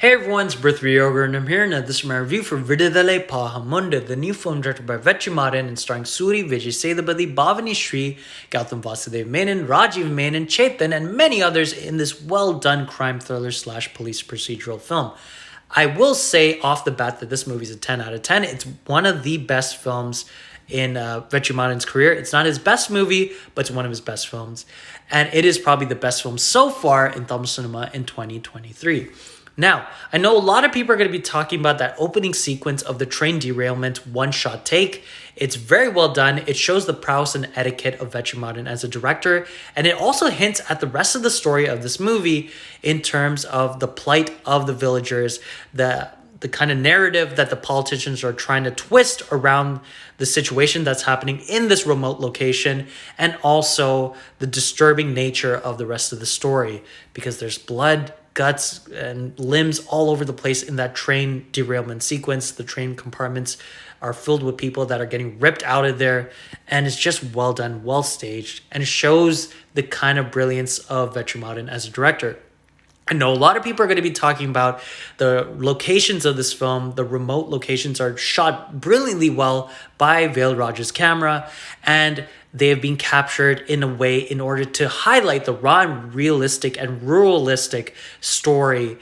Hey everyone, it's Brithri Yoga and I'm here and this is my review for Viduthalai Pahamunda, the new film directed by Vetrimaran and starring Suri, Vijay Sethupathi, Bhavani Shree, Gautam Vasudev Menon, Rajiv Menon, Chetan and many others in this well-done crime thriller / police procedural film. I will say off the bat that this movie is a 10 out of 10. It's one of the best films in Vetrimaran's career. It's not his best movie, but it's one of his best films. And it is probably the best film so far in Tamil cinema in 2023. Now, I know a lot of people are going to be talking about that opening sequence of the train derailment one-shot take. It's very well done. It shows the prowess and etiquette of Vetrimaran as a director, and it also hints at the rest of the story of this movie in terms of the plight of the villagers, the kind of narrative that the politicians are trying to twist around the situation that's happening in this remote location, and also the disturbing nature of the rest of the story, because there's blood, guts, and limbs all over the place in that train derailment sequence. The train compartments are filled with people that are getting ripped out of there, and it's just well done, well staged, and it shows the kind of brilliance of Vetrimaran as a director. I know a lot of people are going to be talking about the locations of this film. The remote locations are shot brilliantly well by Vail Raj's camera, and they have been captured in a way in order to highlight the raw and realistic and ruralistic story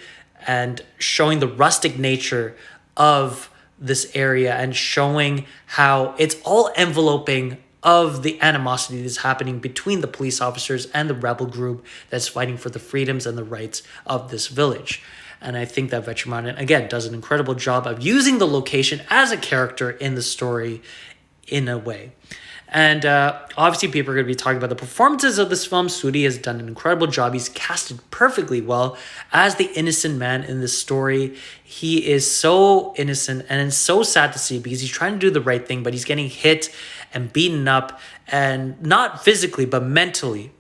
and showing the rustic nature of this area and showing how it's all enveloping of the animosity that's happening between the police officers and the rebel group that's fighting for the freedoms and the rights of this village. And I think that Vetrimaran, again, does an incredible job of using the location as a character in the story in a way. And obviously people are going to be talking about the performances of this film. Suri has done an incredible job. He's casted perfectly well as the innocent man in this story. He is so innocent, and it's so sad to see because he's trying to do the right thing, but he's getting hit and beaten up, and not physically, but mentally.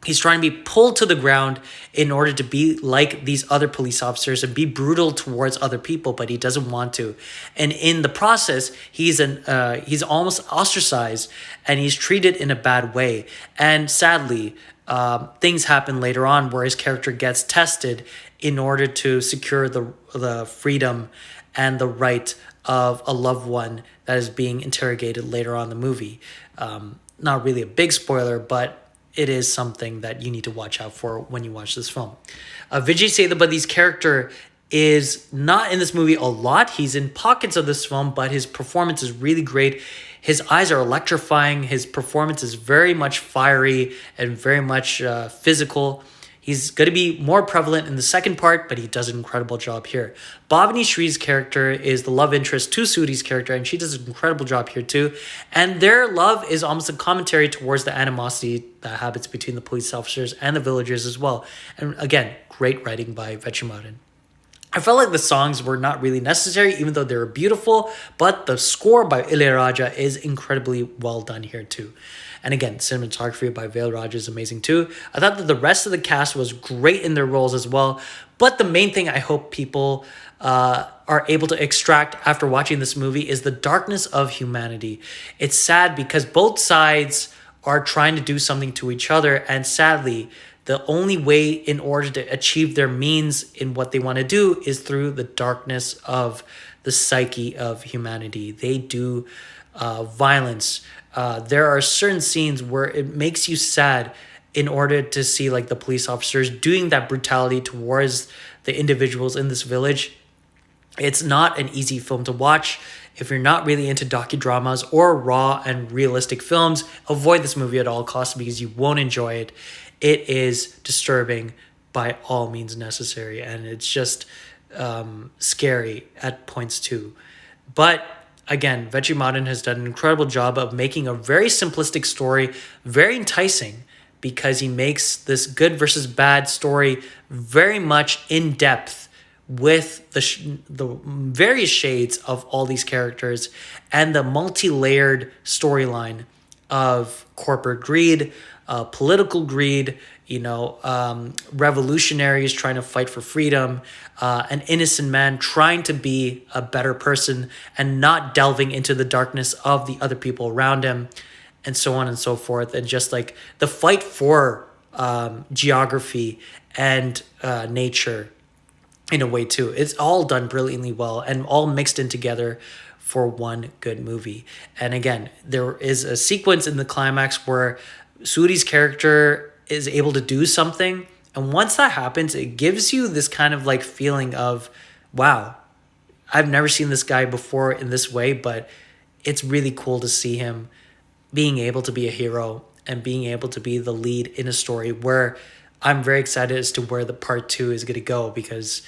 He's trying to be pulled to the ground in order to be like these other police officers and be brutal towards other people, but he doesn't want to. And in the process, he's almost ostracized, and he's treated in a bad way. And sadly, things happen later on where his character gets tested in order to secure the freedom and the right of a loved one that is being interrogated later on in the movie. Not really a big spoiler, but it is something that you need to watch out for when you watch this film. Vijay Sethupath's character is not in this movie a lot. He's in pockets of this film, but his performance is really great. His eyes are electrifying. His performance is very much fiery and very much physical. He's going to be more prevalent in the second part, but he does an incredible job here. Bhavani Shree's character is the love interest to Suri's character, and she does an incredible job here too. And their love is almost a commentary towards the animosity that happens between the police officers and the villagers as well. And again, great writing by Vetrimaran. I felt like the songs were not really necessary, even though they were beautiful, but the score by Ilayaraja is incredibly well done here too. And again, cinematography by Vail Raj is amazing too. I thought that the rest of the cast was great in their roles as well. But the main thing I hope people are able to extract after watching this movie is the darkness of humanity. It's sad because both sides are trying to do something to each other, and sadly, the only way in order to achieve their means in what they want to do is through the darkness of the psyche of humanity. They do violence. There are certain scenes where it makes you sad in order to see like the police officers doing that brutality towards the individuals in this village. It's not an easy film to watch. If you're not really into docudramas or raw and realistic films, avoid this movie at all costs because you won't enjoy it. It is disturbing by all means necessary, and it's just scary at points too. But again, Vetrimaran has done an incredible job of making a very simplistic story very enticing, because he makes this good versus bad story very much in depth with the various shades of all these characters and the multi-layered storyline of corporate greed, political greed, revolutionaries trying to fight for freedom, an innocent man trying to be a better person and not delving into the darkness of the other people around him, and so on and so forth. And just like the fight for geography and nature in a way too. It's all done brilliantly well and all mixed in together for one good movie. And again, there is a sequence in the climax where Suri's character is able to do something, and once that happens, it gives you this kind of like feeling of, wow, I've never seen this guy before in this way, but it's really cool to see him being able to be a hero and being able to be the lead in a story where I'm very excited as to where the part two is going to go, because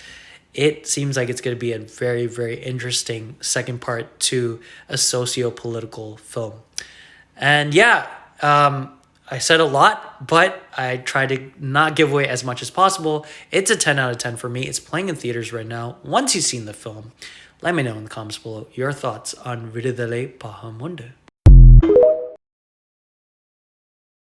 it seems like it's going to be a very, very interesting second part to a socio-political film. And yeah, I said a lot, but I try to not give away as much as possible. It's a 10 out of 10 for me. It's playing in theaters right now. Once you've seen the film, let me know in the comments below your thoughts on Viduthalai Pahamunda.